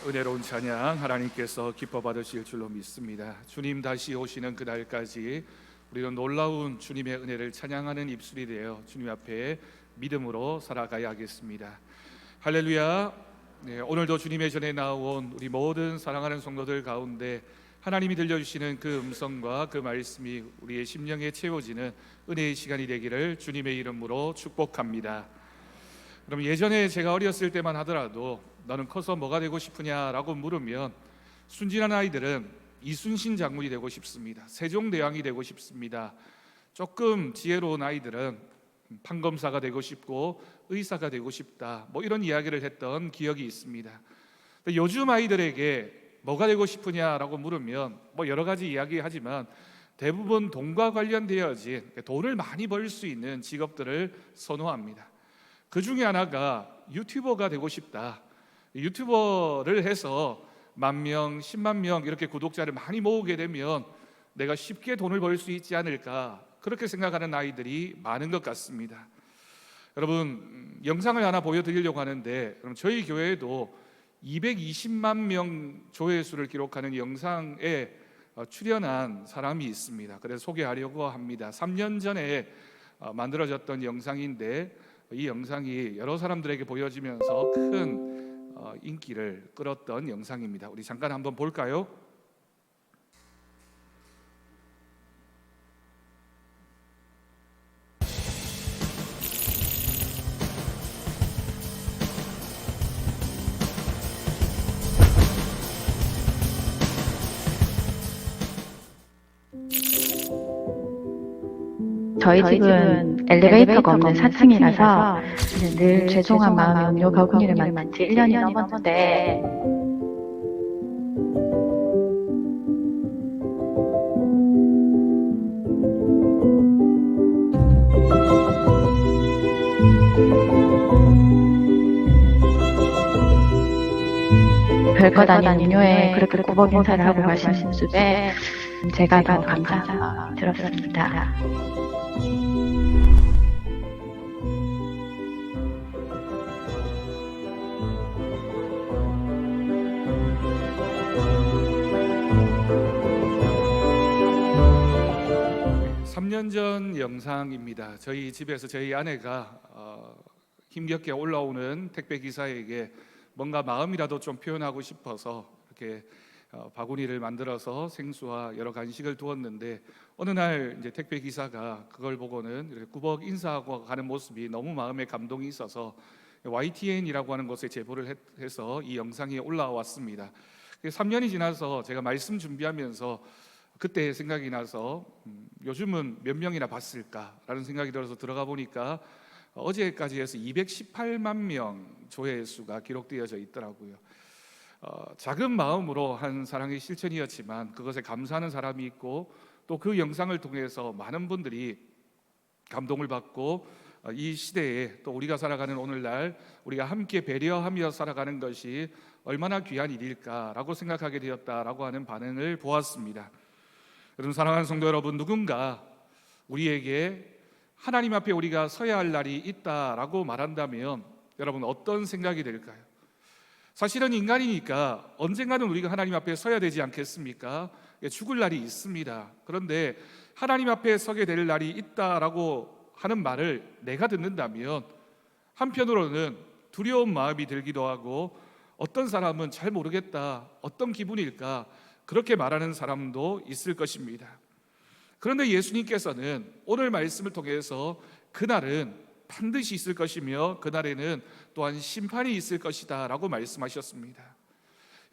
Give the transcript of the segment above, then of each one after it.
은혜로운 찬양 하나님께서 기뻐 받으실 줄로 믿습니다. 주님 다시 오시는 그날까지 우리는 놀라운 주님의 은혜를 찬양하는 입술이 되어 주님 앞에 믿음으로 살아가야 하겠습니다. 할렐루야. 오늘도 주님의 전에 나온 우리 모든 사랑하는 성도들 가운데 하나님이 들려주시는 그 음성과 그 말씀이 우리의 심령에 채워지는 은혜의 시간이 되기를 주님의 이름으로 축복합니다. 그럼 예전에 제가 어렸을 때만 하더라도 너는 커서 뭐가 되고 싶으냐라고 물으면 순진한 아이들은 이순신 장군이 되고 싶습니다. 세종대왕이 되고 싶습니다. 조금 지혜로운 아이들은 판검사가 되고 싶고 의사가 되고 싶다, 이런 이야기를 했던 기억이 있습니다. 요즘 아이들에게 뭐가 되고 싶으냐라고 물으면 여러 가지 이야기하지만 대부분 돈과 관련되어진 돈을 많이 벌 수 있는 직업들을 선호합니다. 그 중에 하나가 유튜버가 되고 싶다. 유튜버를 해서 10,000명, 10만 명 이렇게 구독자를 많이 모으게 되면 내가 쉽게 돈을 벌 수 있지 않을까, 그렇게 생각하는 아이들이 많은 것 같습니다. 여러분, 영상을 하나 보여드리려고 하는데, 그럼 저희 교회에도 220만 명 조회수를 기록하는 영상에 출연한 사람이 있습니다. 그래서 소개하려고 합니다. 3년 전에 만들어졌던 영상인데 이 영상이 여러 사람들에게 보여지면서 큰 인기를 끌었던 영상입니다. 우리 잠깐 한번 볼까요? 저희 집은 엘리베이터가 없는 4층이라서 늘 죄송한 마음에 음료 바구니를 만든 지 1년이 넘었는데, 별것 아닌 음료에 그렇게 꾸벅 인사를 하고 가시는 모습에 제가 더 감사드렸습니다. 삼 년 전 영상입니다. 저희 집에서 저희 아내가 힘겹게 올라오는 택배 기사에게 뭔가 마음이라도 좀 표현하고 싶어서 이렇게 바구니를 만들어서 생수와 여러 간식을 두었는데, 어느 날 이제 택배 기사가 그걸 보고는 이렇게 꾸벅 인사하고 가는 모습이 너무 마음에 감동이 있어서 YTN이라고 하는 곳에 제보를 해서 이 영상이 올라왔습니다. 3년이 지나서 제가 말씀 준비하면서 그때 생각이 나서 요즘은 몇 명이나 봤을까라는 생각이 들어서 들어가 보니까 어제까지 해서 218만 명 조회수가 기록되어져 있더라고요. 작은 마음으로 한 사랑의 실천이었지만 그것에 감사하는 사람이 있고, 또 그 영상을 통해서 많은 분들이 감동을 받고 이 시대에 또 우리가 살아가는 오늘날 우리가 함께 배려하며 살아가는 것이 얼마나 귀한 일일까라고 생각하게 되었다라고 하는 반응을 보았습니다. 여러분, 사랑하는 성도 여러분, 누군가 우리에게 하나님 앞에 우리가 서야 할 날이 있다라고 말한다면 여러분 어떤 생각이 될까요? 사실은 인간이니까 언젠가는 우리가 하나님 앞에 서야 되지 않겠습니까? 죽을 날이 있습니다. 그런데 하나님 앞에 서게 될 날이 있다라고 하는 말을 내가 듣는다면 한편으로는 두려운 마음이 들기도 하고, 어떤 사람은 잘 모르겠다, 어떤 기분일까, 그렇게 말하는 사람도 있을 것입니다. 그런데 예수님께서는 오늘 말씀을 통해서 그날은 반드시 있을 것이며 그날에는 또한 심판이 있을 것이다 라고 말씀하셨습니다.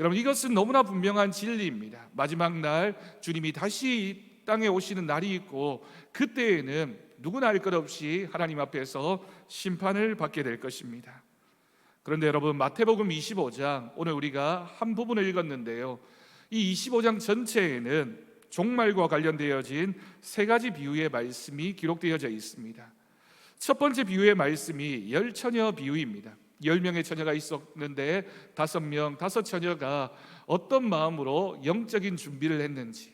여러분, 이것은 너무나 분명한 진리입니다. 마지막 날 주님이 다시 이 땅에 오시는 날이 있고, 그때에는 누구나 알 것 없이 하나님 앞에서 심판을 받게 될 것입니다. 그런데 여러분, 마태복음 25장 오늘 우리가 한 부분을 읽었는데요, 이 25장 전체에는 종말과 관련되어진 세 가지 비유의 말씀이 기록되어져 있습니다. 첫 번째 비유의 말씀이 열처녀 비유입니다. 10명의 처녀가 있었는데 5명, 5처녀가 어떤 마음으로 영적인 준비를 했는지,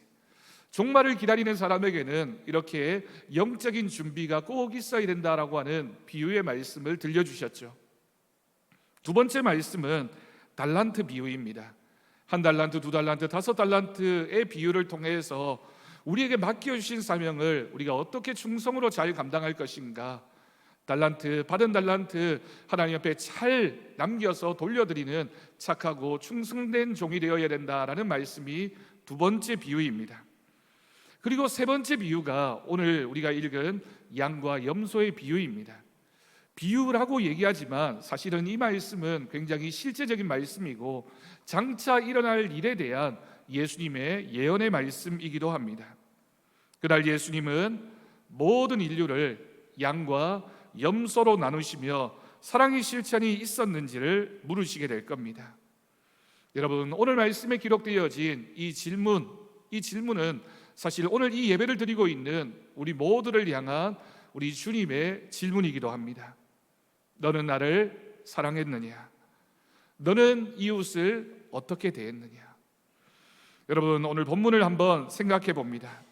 종말을 기다리는 사람에게는 이렇게 영적인 준비가 꼭 있어야 된다라고 하는 비유의 말씀을 들려주셨죠. 두 번째 말씀은 달란트 비유입니다. 1달란트, 2달란트, 5달란트의 비유를 통해서 우리에게 맡겨주신 사명을 우리가 어떻게 충성으로 잘 감당할 것인가, 받은 달란트 하나님 앞에 잘 남겨서 돌려드리는 착하고 충성된 종이 되어야 된다라는 말씀이 두 번째 비유입니다. 그리고 세 번째 비유가 오늘 우리가 읽은 양과 염소의 비유입니다. 비유라고 얘기하지만 사실은 이 말씀은 굉장히 실제적인 말씀이고 장차 일어날 일에 대한 예수님의 예언의 말씀이기도 합니다. 그날 예수님은 모든 인류를 양과 염소로 나누시며 사랑의 실천이 있었는지를 물으시게 될 겁니다. 여러분, 오늘 말씀에 기록되어진 이 질문은 사실 오늘 이 예배를 드리고 있는 우리 모두를 향한 우리 주님의 질문이기도 합니다. 너는 나를 사랑했느냐? 너는 이웃을 어떻게 대했느냐? 여러분, 오늘 본문을 한번 생각해 봅니다.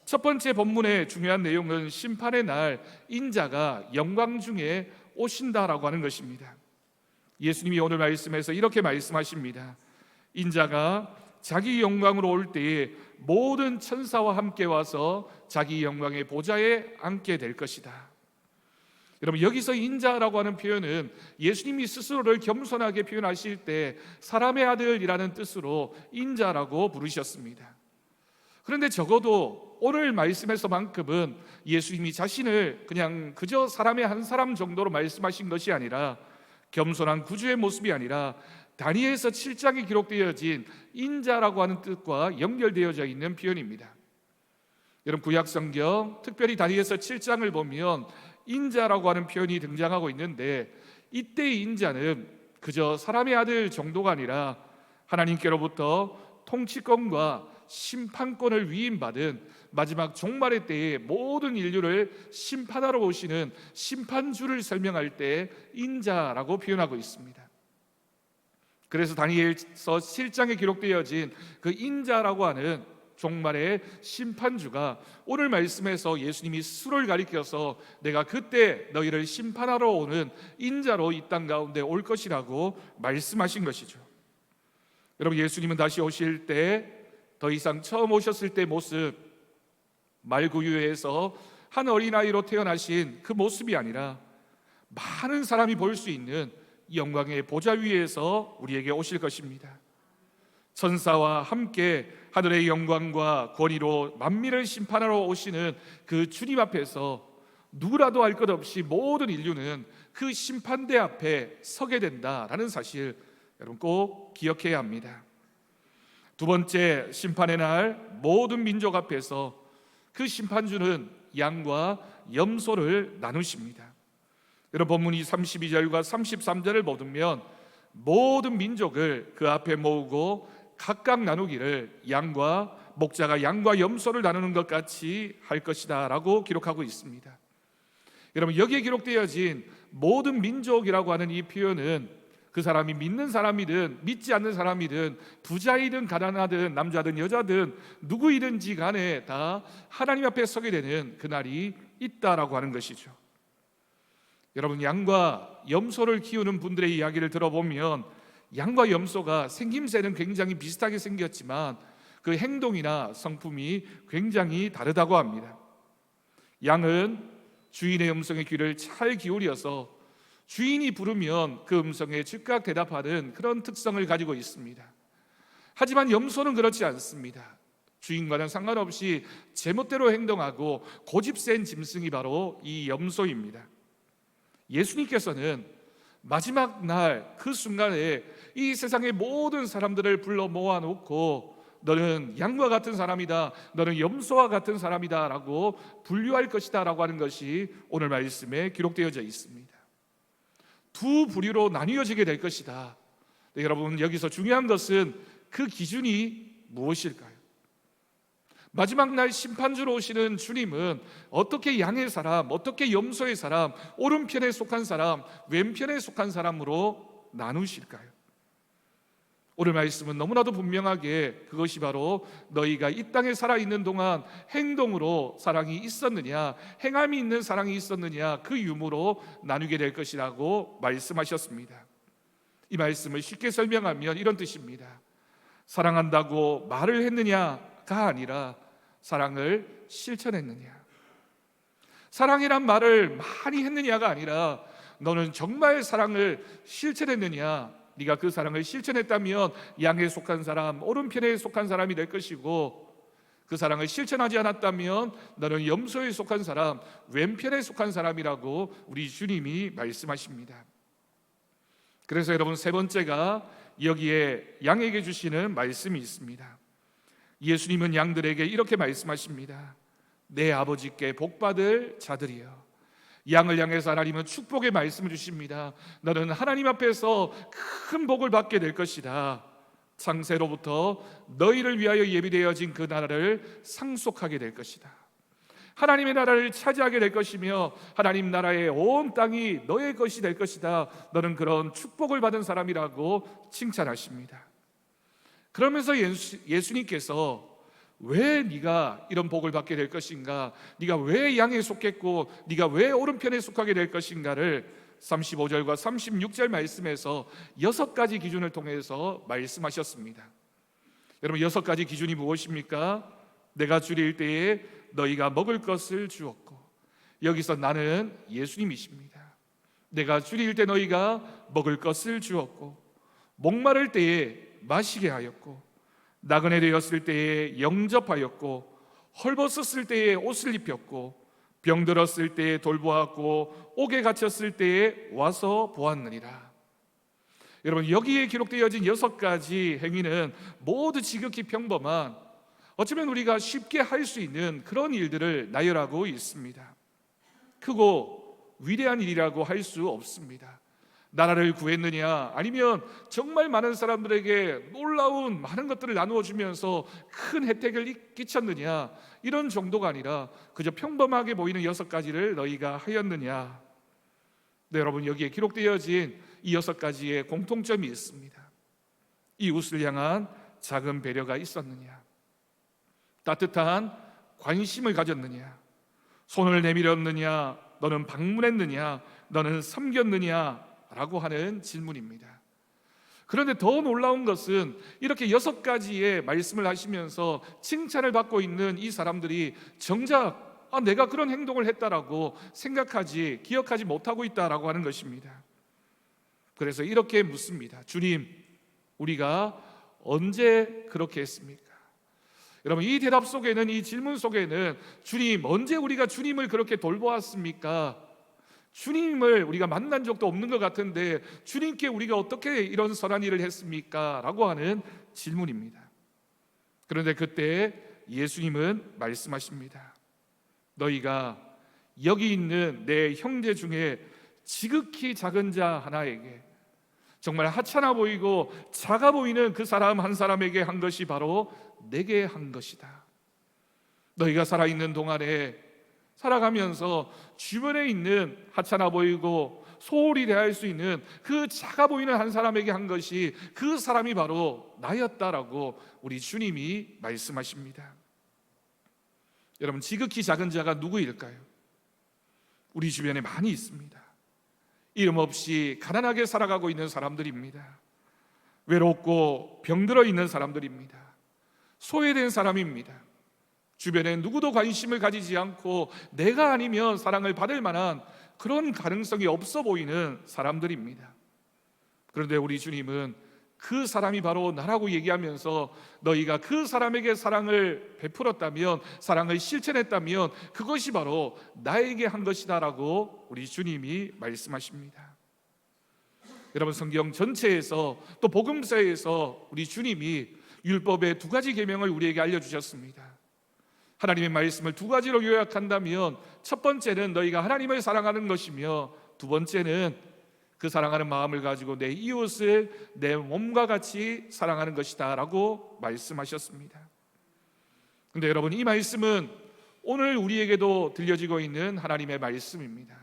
첫 번째 본문의 중요한 내용은 심판의 날 인자가 영광 중에 오신다라고 하는 것입니다. 예수님이 오늘 말씀에서 이렇게 말씀하십니다. 인자가 자기 영광으로 올 때에 모든 천사와 함께 와서 자기 영광의 보좌에 앉게 될 것이다. 여러분, 여기서 인자라고 하는 표현은 예수님이 스스로를 겸손하게 표현하실 때 사람의 아들이라는 뜻으로 인자라고 부르셨습니다. 그런데 적어도 오늘 말씀에서만큼은 예수님이 자신을 그냥 그저 사람의 한 사람 정도로 말씀하신 것이 아니라 겸손한 구주의 모습이 아니라 다니엘서 7장에 기록되어진 인자라고 하는 뜻과 연결되어져 있는 표현입니다. 여러분, 구약성경 특별히 다니엘서 7장을 보면 인자라고 하는 표현이 등장하고 있는데 이때의 인자는 그저 사람의 아들 정도가 아니라 하나님께로부터 통치권과 심판권을 위임받은 마지막 종말의 때에 모든 인류를 심판하러 오시는 심판주를 설명할 때 인자라고 표현하고 있습니다. 그래서 다니엘서 7장에 기록되어진 그 인자라고 하는 종말의 심판주가 오늘 말씀에서 예수님이 스스로를 가리켜서 내가 그때 너희를 심판하러 오는 인자로 이 땅 가운데 올 것이라고 말씀하신 것이죠. 여러분, 예수님은 다시 오실 때 더 이상 처음 오셨을 때 모습, 말구유에서 한 어린아이로 태어나신 그 모습이 아니라 많은 사람이 볼 수 있는 영광의 보좌 위에서 우리에게 오실 것입니다. 천사와 함께 하늘의 영광과 권위로 만민을 심판하러 오시는 그 주님 앞에서 누구라도 할 것 없이 모든 인류는 그 심판대 앞에 서게 된다라는 사실 여러분 꼭 기억해야 합니다. 두 번째, 심판의 날 모든 민족 앞에서 그 심판주는 양과 염소를 나누십니다. 여러분, 본문이 32절과 33절을 보면 모든 민족을 그 앞에 모으고 각각 나누기를 목자가 양과 염소를 나누는 것 같이 할 것이다 라고 기록하고 있습니다. 여러분, 여기에 기록되어진 모든 민족이라고 하는 이 표현은 그 사람이 믿는 사람이든 믿지 않는 사람이든 부자이든 가난하든 남자든 여자든 누구이든지 간에 다 하나님 앞에 서게 되는 그날이 있다라고 하는 것이죠. 여러분, 양과 염소를 키우는 분들의 이야기를 들어보면 양과 염소가 생김새는 굉장히 비슷하게 생겼지만 그 행동이나 성품이 굉장히 다르다고 합니다. 양은 주인의 음성에 귀를 잘 기울여서 주인이 부르면 그 음성에 즉각 대답하는 그런 특성을 가지고 있습니다. 하지만 염소는 그렇지 않습니다. 주인과는 상관없이 제멋대로 행동하고 고집센 짐승이 바로 이 염소입니다. 예수님께서는 마지막 날 그 순간에 이 세상의 모든 사람들을 불러 모아놓고 너는 양과 같은 사람이다, 너는 염소와 같은 사람이다 라고 분류할 것이다 라고 하는 것이 오늘 말씀에 기록되어져 있습니다. 두 부류로 나뉘어지게 될 것이다. 네, 여러분, 여기서 중요한 것은 그 기준이 무엇일까요? 마지막 날 심판주로 오시는 주님은 어떻게 양의 사람, 어떻게 염소의 사람, 오른편에 속한 사람, 왼편에 속한 사람으로 나누실까요? 오늘 말씀은 너무나도 분명하게 그것이 바로 너희가 이 땅에 살아있는 동안 행동으로 사랑이 있었느냐, 행함이 있는 사랑이 있었느냐, 그 유무로 나누게 될 것이라고 말씀하셨습니다. 이 말씀을 쉽게 설명하면 이런 뜻입니다. 사랑한다고 말을 했느냐가 아니라 사랑을 실천했느냐. 사랑이란 말을 많이 했느냐가 아니라 너는 정말 사랑을 실천했느냐. 네가 그 사랑을 실천했다면 양에 속한 사람, 오른편에 속한 사람이 될 것이고, 그 사랑을 실천하지 않았다면 너는 염소에 속한 사람, 왼편에 속한 사람이라고 우리 주님이 말씀하십니다. 그래서 여러분, 세 번째가 여기에 양에게 주시는 말씀이 있습니다. 예수님은 양들에게 이렇게 말씀하십니다. 내 아버지께 복받을 자들이여. 양을 향해서 하나님은 축복의 말씀을 주십니다. 너는 하나님 앞에서 큰 복을 받게 될 것이다. 창세로부터 너희를 위하여 예비되어진 그 나라를 상속하게 될 것이다. 하나님의 나라를 차지하게 될 것이며 하나님 나라의 온 땅이 너의 것이 될 것이다. 너는 그런 축복을 받은 사람이라고 칭찬하십니다. 그러면서 예수님께서 왜 네가 이런 복을 받게 될 것인가, 네가 왜 양에 속했고 네가 왜 오른편에 속하게 될 것인가를 35절과 36절 말씀에서 6가지 기준을 통해서 말씀하셨습니다. 여러분, 6가지 기준이 무엇입니까? 내가 줄일 때에 너희가 먹을 것을 주었고, 여기서 나는 예수님이십니다. 내가 줄일 때 너희가 먹을 것을 주었고, 목마를 때에 마시게 하였고, 나그네 되었을 때에 영접하였고, 헐벗었을 때에 옷을 입혔고, 병들었을 때에 돌보았고, 옥에 갇혔을 때에 와서 보았느니라. 여러분, 여기에 기록되어진 6가지 행위는 모두 지극히 평범한, 어쩌면 우리가 쉽게 할 수 있는 그런 일들을 나열하고 있습니다. 크고 위대한 일이라고 할 수 없습니다. 나라를 구했느냐, 아니면 정말 많은 사람들에게 놀라운 많은 것들을 나누어 주면서 큰 혜택을 끼쳤느냐, 이런 정도가 아니라 그저 평범하게 보이는 6가지를 너희가 하였느냐. 네, 여러분, 여기에 기록되어진 이 6가지의 공통점이 있습니다. 이웃을 향한 작은 배려가 있었느냐, 따뜻한 관심을 가졌느냐, 손을 내밀었느냐, 너는 방문했느냐, 너는 섬겼느냐 라고 하는 질문입니다. 그런데 더 놀라운 것은 이렇게 6가지의 말씀을 하시면서 칭찬을 받고 있는 이 사람들이 정작 내가 그런 행동을 했다라고 생각하지, 기억하지 못하고 있다라고 하는 것입니다. 그래서 이렇게 묻습니다. 주님, 우리가 언제 그렇게 했습니까? 여러분, 이 대답 속에는, 이 질문 속에는 주님, 언제 우리가 주님을 그렇게 돌보았습니까? 주님을 우리가 만난 적도 없는 것 같은데 주님께 우리가 어떻게 이런 선한 일을 했습니까? 라고 하는 질문입니다. 그런데 그때 예수님은 말씀하십니다. 너희가 여기 있는 내 형제 중에 지극히 작은 자 하나에게, 정말 하찮아 보이고 작아 보이는 그 사람 한 사람에게 한 것이 바로 내게 한 것이다. 너희가 살아있는 동안에 살아가면서 주변에 있는 하찮아 보이고 소홀히 대할 수 있는 그 작아 보이는 한 사람에게 한 것이 그 사람이 바로 나였다라고 우리 주님이 말씀하십니다. 여러분, 지극히 작은 자가 누구일까요? 우리 주변에 많이 있습니다. 이름 없이 가난하게 살아가고 있는 사람들입니다. 외롭고 병들어 있는 사람들입니다. 소외된 사람입니다. 주변에 누구도 관심을 가지지 않고 내가 아니면 사랑을 받을 만한 그런 가능성이 없어 보이는 사람들입니다. 그런데 우리 주님은 그 사람이 바로 나라고 얘기하면서 너희가 그 사람에게 사랑을 베풀었다면, 사랑을 실천했다면 그것이 바로 나에게 한 것이다 라고 우리 주님이 말씀하십니다. 여러분, 성경 전체에서 또 복음서에서 우리 주님이 율법의 2가지 계명을 우리에게 알려주셨습니다. 하나님의 말씀을 2가지로 요약한다면 첫 번째는 너희가 하나님을 사랑하는 것이며, 두 번째는 그 사랑하는 마음을 가지고 내 이웃을 내 몸과 같이 사랑하는 것이다 라고 말씀하셨습니다. 그런데 여러분, 이 말씀은 오늘 우리에게도 들려지고 있는 하나님의 말씀입니다.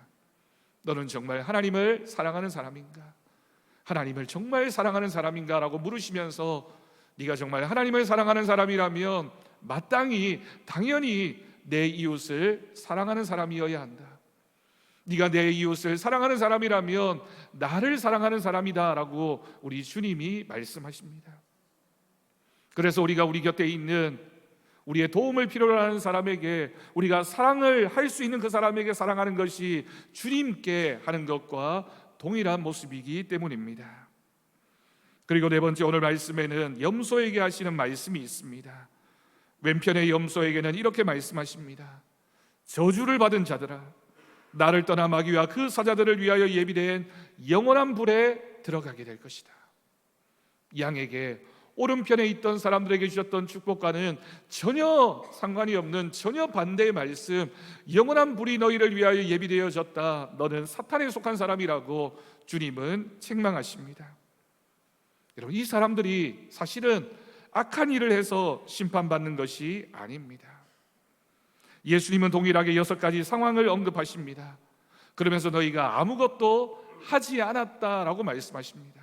너는 정말 하나님을 사랑하는 사람인가? 하나님을 정말 사랑하는 사람인가? 라고 물으시면서 네가 정말 하나님을 사랑하는 사람이라면 마땅히, 당연히 내 이웃을 사랑하는 사람이어야 한다. 네가 내 이웃을 사랑하는 사람이라면 나를 사랑하는 사람이다 라고 우리 주님이 말씀하십니다. 그래서 우리가 우리 곁에 있는 우리의 도움을 필요로 하는 사람에게 우리가 사랑을 할 수 있는 그 사람에게 사랑하는 것이 주님께 하는 것과 동일한 모습이기 때문입니다. 그리고 네 번째, 오늘 말씀에는 염소에게 하시는 말씀이 있습니다. 왼편의 염소에게는 이렇게 말씀하십니다. 저주를 받은 자들아, 나를 떠나 마귀와 그 사자들을 위하여 예비된 영원한 불에 들어가게 될 것이다. 양에게 오른편에 있던 사람들에게 주셨던 축복과는 전혀 상관이 없는, 전혀 반대의 말씀, 영원한 불이 너희를 위하여 예비되어졌다, 너는 사탄에 속한 사람이라고 주님은 책망하십니다. 여러분, 이 사람들이 사실은 악한 일을 해서 심판받는 것이 아닙니다. 예수님은 동일하게 6가지 상황을 언급하십니다. 그러면서 너희가 아무것도 하지 않았다라고 말씀하십니다.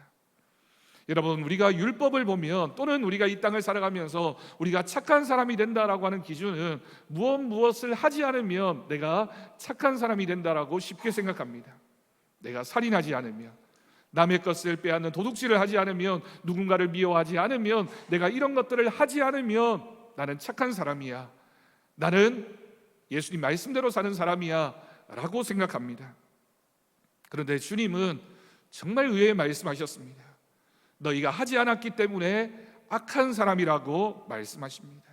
여러분, 우리가 율법을 보면, 또는 우리가 이 땅을 살아가면서 우리가 착한 사람이 된다라고 하는 기준은 무엇을 하지 않으면 내가 착한 사람이 된다라고 쉽게 생각합니다. 내가 살인하지 않으면, 남의 것을 빼앗는 도둑질을 하지 않으면, 누군가를 미워하지 않으면, 내가 이런 것들을 하지 않으면 나는 착한 사람이야, 나는 예수님 말씀대로 사는 사람이야 라고 생각합니다. 그런데 주님은 정말 의외의 말씀하셨습니다. 너희가 하지 않았기 때문에 악한 사람이라고 말씀하십니다.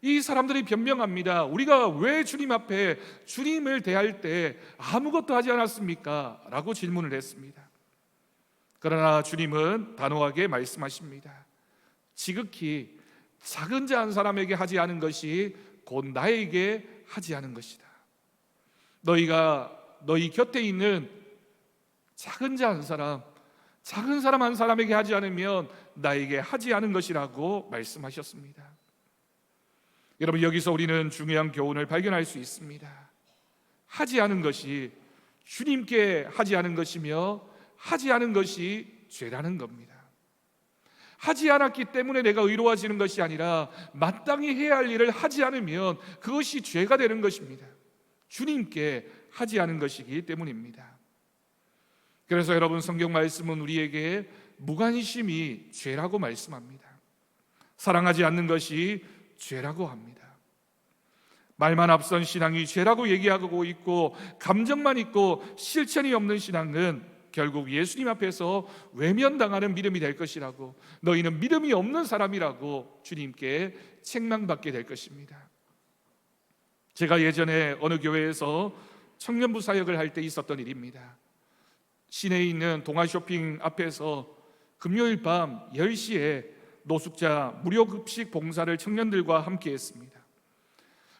이 사람들이 변명합니다. 우리가 왜 주님 앞에 주님을 대할 때 아무것도 하지 않았습니까? 라고 질문을 했습니다. 그러나 주님은 단호하게 말씀하십니다. 지극히 작은 자 한 사람에게 하지 않은 것이 곧 나에게 하지 않은 것이다. 너희가 너희 곁에 있는 작은 자 한 사람, 작은 사람 한 사람에게 하지 않으면 나에게 하지 않은 것이라고 말씀하셨습니다. 여러분, 여기서 우리는 중요한 교훈을 발견할 수 있습니다. 하지 않은 것이 주님께 하지 않은 것이며, 하지 않은 것이 죄라는 겁니다. 하지 않았기 때문에 내가 의로워지는 것이 아니라 마땅히 해야 할 일을 하지 않으면 그것이 죄가 되는 것입니다. 주님께 하지 않은 것이기 때문입니다. 그래서 여러분, 성경 말씀은 우리에게 무관심이 죄라고 말씀합니다. 사랑하지 않는 것이 죄라고 합니다. 말만 앞선 신앙이 죄라고 얘기하고 있고, 감정만 있고 실천이 없는 신앙은 결국 예수님 앞에서 외면당하는 믿음이 될 것이라고, 너희는 믿음이 없는 사람이라고 주님께 책망받게 될 것입니다. 제가 예전에 어느 교회에서 청년부 사역을 할 때 있었던 일입니다. 시내에 있는 동아쇼핑 앞에서 금요일 밤 10시에 노숙자 무료 급식 봉사를 청년들과 함께 했습니다.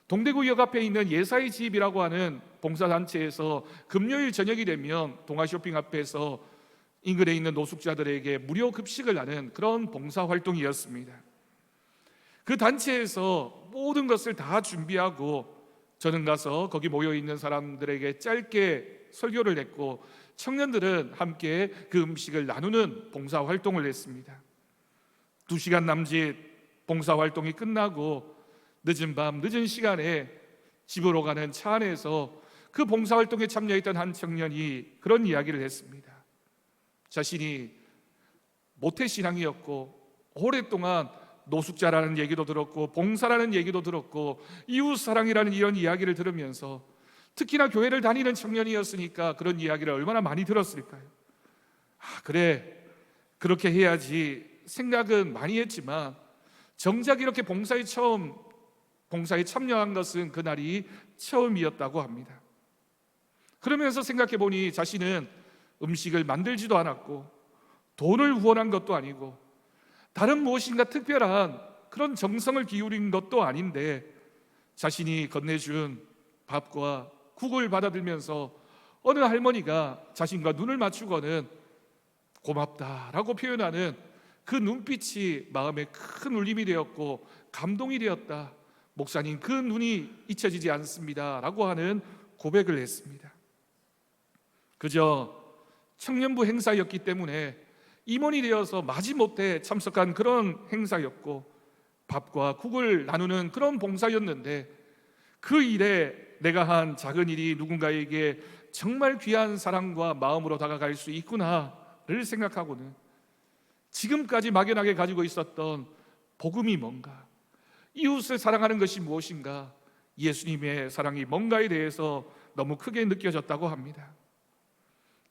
동대구역 앞에 있는 예사의 집이라고 하는 봉사단체에서 금요일 저녁이 되면 동아쇼핑 앞에서 인근에 있는 노숙자들에게 무료 급식을 하는 그런 봉사활동이었습니다. 그 단체에서 모든 것을 다 준비하고 저는 가서 거기 모여있는 사람들에게 짧게 설교를 했고, 청년들은 함께 그 음식을 나누는 봉사활동을 했습니다. 2시간 남짓 봉사활동이 끝나고 늦은 밤 늦은 시간에 집으로 가는 차 안에서 그 봉사활동에 참여했던 한 청년이 그런 이야기를 했습니다. 자신이 모태신앙이었고 오랫동안 노숙자라는 얘기도 들었고 봉사라는 얘기도 들었고 이웃사랑이라는 이런 이야기를 들으면서, 특히나 교회를 다니는 청년이었으니까 그런 이야기를 얼마나 많이 들었을까요? 그래, 그렇게 해야지 생각은 많이 했지만 정작 이렇게 봉사에 참여한 것은 그날이 처음이었다고 합니다. 그러면서 생각해 보니 자신은 음식을 만들지도 않았고 돈을 후원한 것도 아니고 다른 무엇인가 특별한 그런 정성을 기울인 것도 아닌데, 자신이 건네준 밥과 국을 받아들면서 어느 할머니가 자신과 눈을 맞추고는 고맙다라고 표현하는 그 눈빛이 마음에 큰 울림이 되었고 감동이 되었다. 목사님, 그 눈이 잊혀지지 않습니다 라고 하는 고백을 했습니다. 그저 청년부 행사였기 때문에 임원이 되어서 마지못해 참석한 그런 행사였고 밥과 국을 나누는 그런 봉사였는데, 그 일에 내가 한 작은 일이 누군가에게 정말 귀한 사랑과 마음으로 다가갈 수 있구나를 생각하고는 지금까지 막연하게 가지고 있었던 복음이 뭔가, 이웃을 사랑하는 것이 무엇인가, 예수님의 사랑이 뭔가에 대해서 너무 크게 느껴졌다고 합니다.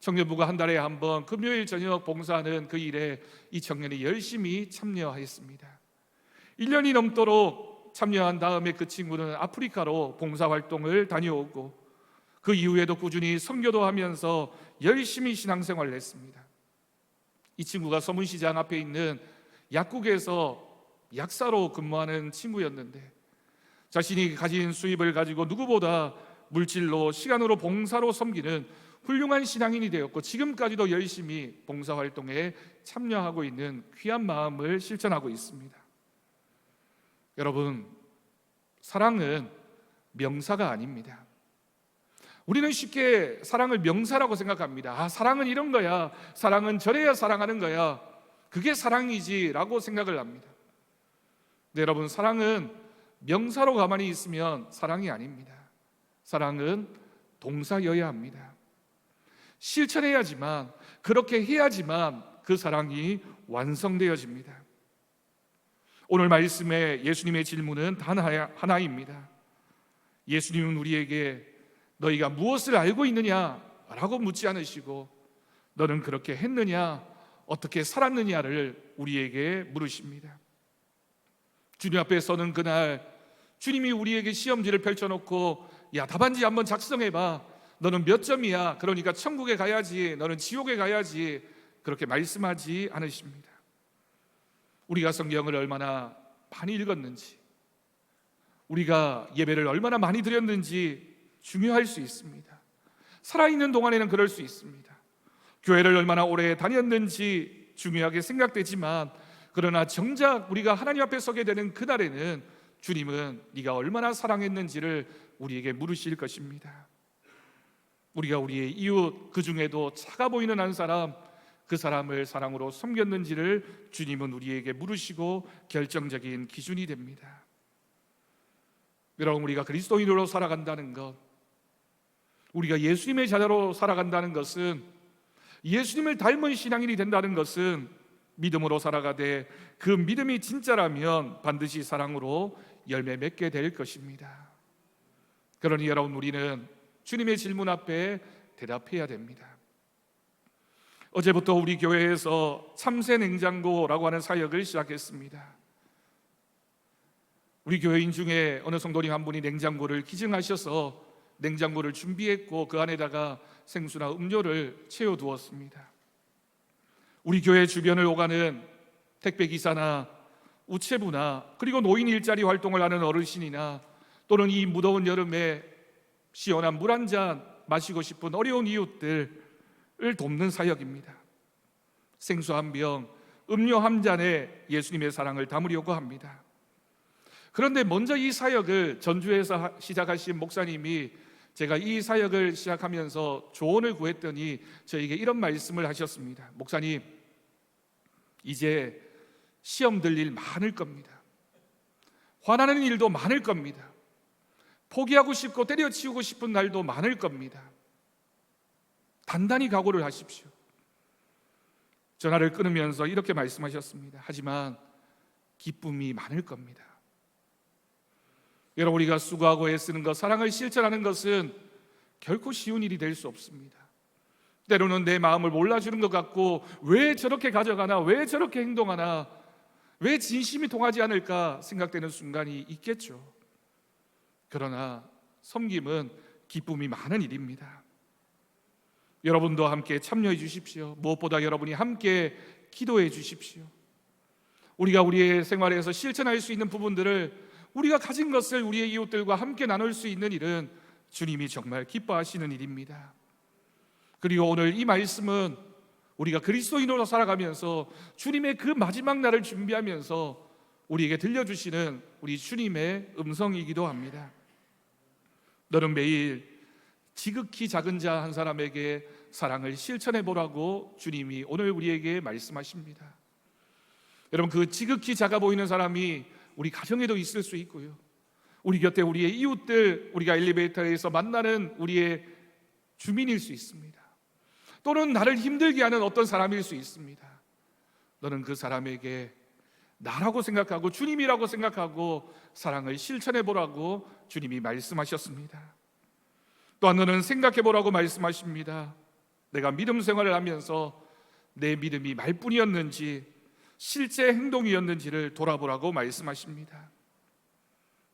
청년부가 한 달에 한 번 금요일 저녁 봉사하는 그 일에 이 청년이 열심히 참여하였습니다. 1년이 넘도록 참여한 다음에 그 친구는 아프리카로 봉사활동을 다녀오고 그 이후에도 꾸준히 선교도 하면서 열심히 신앙생활을 했습니다. 이 친구가 서문시장 앞에 있는 약국에서 약사로 근무하는 친구였는데 자신이 가진 수입을 가지고 누구보다 물질로, 시간으로, 봉사로 섬기는 훌륭한 신앙인이 되었고 지금까지도 열심히 봉사활동에 참여하고 있는 귀한 마음을 실천하고 있습니다. 여러분, 사랑은 명사가 아닙니다. 우리는 쉽게 사랑을 명사라고 생각합니다. 사랑은 이런 거야, 사랑은 저래야 사랑하는 거야, 그게 사랑이지 라고 생각을 합니다. 근데 여러분, 사랑은 명사로 가만히 있으면 사랑이 아닙니다. 사랑은 동사여야 합니다. 실천해야지만, 그렇게 해야지만 그 사랑이 완성되어집니다. 오늘 말씀에 예수님의 질문은 단 하나입니다. 예수님은 우리에게 너희가 무엇을 알고 있느냐 라고 묻지 않으시고 너는 그렇게 했느냐, 어떻게 살았느냐를 우리에게 물으십니다. 주님 앞에 서는 그날 주님이 우리에게 시험지를 펼쳐놓고 야, 답안지 한번 작성해봐, 너는 몇 점이야, 그러니까 천국에 가야지, 너는 지옥에 가야지, 그렇게 말씀하지 않으십니다. 우리가 성경을 얼마나 많이 읽었는지, 우리가 예배를 얼마나 많이 드렸는지 중요할 수 있습니다. 살아있는 동안에는 그럴 수 있습니다. 교회를 얼마나 오래 다녔는지 중요하게 생각되지만, 그러나 정작 우리가 하나님 앞에 서게 되는 그날에는 주님은 네가 얼마나 사랑했는지를 우리에게 물으실 것입니다. 우리가 우리의 이웃, 그 중에도 작아 보이는 한 사람, 그 사람을 사랑으로 섬겼는지를 주님은 우리에게 물으시고 결정적인 기준이 됩니다. 여러분, 우리가 그리스도인으로 살아간다는 것, 우리가 예수님의 자녀로 살아간다는 것은, 예수님을 닮은 신앙인이 된다는 것은 믿음으로 살아가되 그 믿음이 진짜라면 반드시 사랑으로 열매 맺게 될 것입니다. 그러니 여러분, 우리는 주님의 질문 앞에 대답해야 됩니다. 어제부터 우리 교회에서 참새 냉장고라고 하는 사역을 시작했습니다. 우리 교회인 중에 어느 성도님 한 분이 냉장고를 기증하셔서 냉장고를 준비했고 그 안에다가 생수나 음료를 채워두었습니다. 우리 교회 주변을 오가는 택배기사나 우체부나 그리고 노인 일자리 활동을 하는 어르신이나 또는 이 무더운 여름에 시원한 물 한 잔 마시고 싶은 어려운 이웃들을 돕는 사역입니다. 생수 한 병, 음료 한 잔에 예수님의 사랑을 담으려고 합니다. 그런데 먼저 이 사역을 전주에서 시작하신 목사님이 제가 이 사역을 시작하면서 조언을 구했더니 저에게 이런 말씀을 하셨습니다. 목사님, 이제 시험 들 일 많을 겁니다. 화나는 일도 많을 겁니다. 포기하고 싶고 때려치우고 싶은 날도 많을 겁니다. 단단히 각오를 하십시오. 전화를 끊으면서 이렇게 말씀하셨습니다. 하지만 기쁨이 많을 겁니다. 여러분, 우리가 수고하고 애쓰는 것, 사랑을 실천하는 것은 결코 쉬운 일이 될 수 없습니다. 때로는 내 마음을 몰라주는 것 같고 왜 저렇게 가져가나, 왜 저렇게 행동하나, 왜 진심이 통하지 않을까 생각되는 순간이 있겠죠. 그러나 섬김은 기쁨이 많은 일입니다. 여러분도 함께 참여해 주십시오. 무엇보다 여러분이 함께 기도해 주십시오. 우리가 우리의 생활에서 실천할 수 있는 부분들을, 우리가 가진 것을 우리의 이웃들과 함께 나눌 수 있는 일은 주님이 정말 기뻐하시는 일입니다. 그리고 오늘 이 말씀은 우리가 그리스도인으로 살아가면서 주님의 그 마지막 날을 준비하면서 우리에게 들려주시는 우리 주님의 음성이기도 합니다. 너는 매일 지극히 작은 자 한 사람에게 사랑을 실천해 보라고 주님이 오늘 우리에게 말씀하십니다. 여러분, 그 지극히 작아 보이는 사람이 우리 가정에도 있을 수 있고요, 우리 곁에 우리의 이웃들, 우리가 엘리베이터에서 만나는 우리의 주민일 수 있습니다. 또는 나를 힘들게 하는 어떤 사람일 수 있습니다. 너는 그 사람에게 나라고 생각하고 주님이라고 생각하고 사랑을 실천해 보라고 주님이 말씀하셨습니다. 또한 너는 생각해 보라고 말씀하십니다. 내가 믿음 생활을 하면서 내 믿음이 말뿐이었는지 실제 행동이었는지를 돌아보라고 말씀하십니다.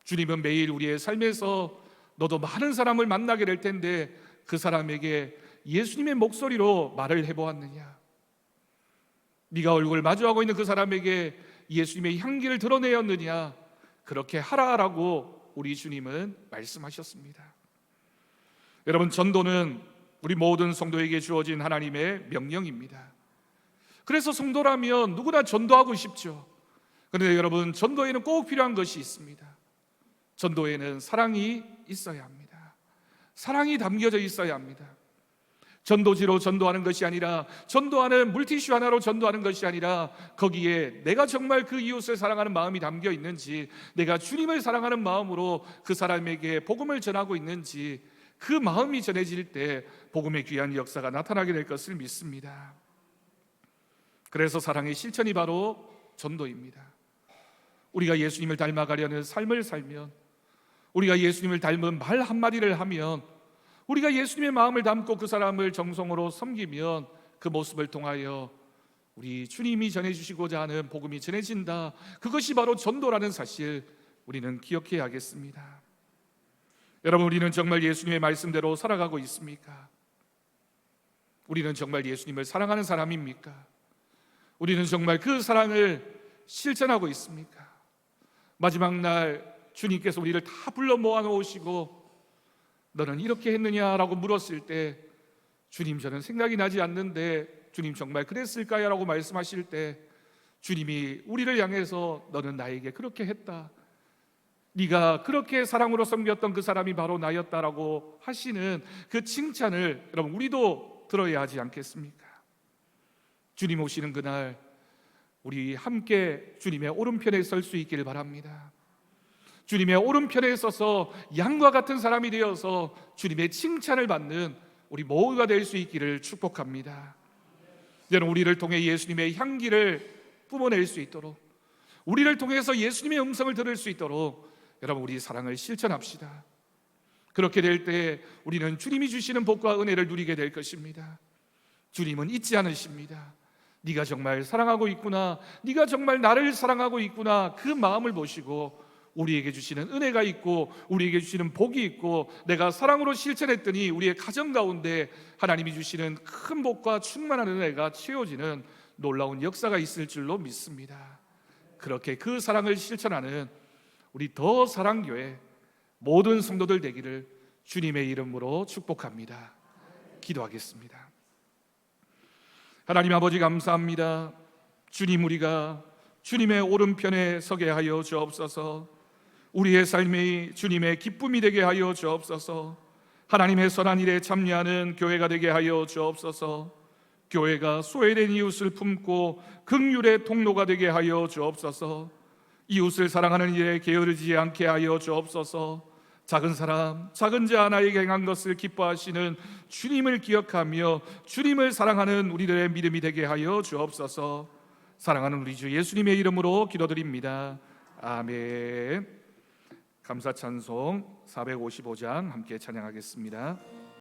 주님은 매일 우리의 삶에서 너도 많은 사람을 만나게 될 텐데 그 사람에게 예수님의 목소리로 말을 해보았느냐? 네가 얼굴 마주하고 있는 그 사람에게 예수님의 향기를 드러내었느냐? 그렇게 하라라고 우리 주님은 말씀하셨습니다. 여러분, 전도는 우리 모든 성도에게 주어진 하나님의 명령입니다. 그래서 성도라면 누구나 전도하고 싶죠. 그런데 여러분, 전도에는 꼭 필요한 것이 있습니다. 전도에는 사랑이 있어야 합니다. 사랑이 담겨져 있어야 합니다. 전도지로 전도하는 것이 아니라, 전도하는 물티슈 하나로 전도하는 것이 아니라, 거기에 내가 정말 그 이웃을 사랑하는 마음이 담겨 있는지, 내가 주님을 사랑하는 마음으로 그 사람에게 복음을 전하고 있는지, 그 마음이 전해질 때 복음의 귀한 역사가 나타나게 될 것을 믿습니다. 그래서 사랑의 실천이 바로 전도입니다. 우리가 예수님을 닮아가려는 삶을 살면, 우리가 예수님을 닮은 말 한마디를 하면, 우리가 예수님의 마음을 담고 그 사람을 정성으로 섬기면 그 모습을 통하여 우리 주님이 전해주시고자 하는 복음이 전해진다. 그것이 바로 전도라는 사실 우리는 기억해야겠습니다. 여러분, 우리는 정말 예수님의 말씀대로 살아가고 있습니까? 우리는 정말 예수님을 사랑하는 사람입니까? 우리는 정말 그 사랑을 실천하고 있습니까? 마지막 날 주님께서 우리를 다 불러 모아놓으시고 너는 이렇게 했느냐라고 물었을 때, 주님 저는 생각이 나지 않는데 주님 정말 그랬을까요? 라고 말씀하실 때 주님이 우리를 향해서 너는 나에게 그렇게 했다, 네가 그렇게 사랑으로 섬겼던 그 사람이 바로 나였다라고 하시는 그 칭찬을 여러분 우리도 들어야 하지 않겠습니까? 주님 오시는 그날 우리 함께 주님의 오른편에 설 수 있기를 바랍니다. 주님의 오른편에 서서 양과 같은 사람이 되어서 주님의 칭찬을 받는 우리 모두가 될 수 있기를 축복합니다. 여러분, 우리를 통해 예수님의 향기를 뿜어낼 수 있도록, 우리를 통해서 예수님의 음성을 들을 수 있도록 여러분 우리 사랑을 실천합시다. 그렇게 될 때 우리는 주님이 주시는 복과 은혜를 누리게 될 것입니다. 주님은 잊지 않으십니다. 네가 정말 사랑하고 있구나, 네가 정말 나를 사랑하고 있구나, 그 마음을 보시고 우리에게 주시는 은혜가 있고 우리에게 주시는 복이 있고, 내가 사랑으로 실천했더니 우리의 가정 가운데 하나님이 주시는 큰 복과 충만한 은혜가 채워지는 놀라운 역사가 있을 줄로 믿습니다. 그렇게 그 사랑을 실천하는 우리 더 사랑교회 모든 성도들 되기를 주님의 이름으로 축복합니다. 기도하겠습니다. 하나님 아버지, 감사합니다. 주님, 우리가 주님의 오른편에 서게 하여 주옵소서. 우리의 삶이 주님의 기쁨이 되게 하여 주옵소서. 하나님의 선한 일에 참여하는 교회가 되게 하여 주옵소서. 교회가 소외된 이웃을 품고 긍휼의 통로가 되게 하여 주옵소서. 이웃을 사랑하는 일에 게으르지 않게 하여 주옵소서. 작은 사람, 작은 자 하나에게 행한 것을 기뻐하시는 주님을 기억하며 주님을 사랑하는 우리들의 믿음이 되게 하여 주옵소서. 사랑하는 우리 주 예수님의 이름으로 기도드립니다. 아멘. 감사 찬송 455장 함께 찬양하겠습니다.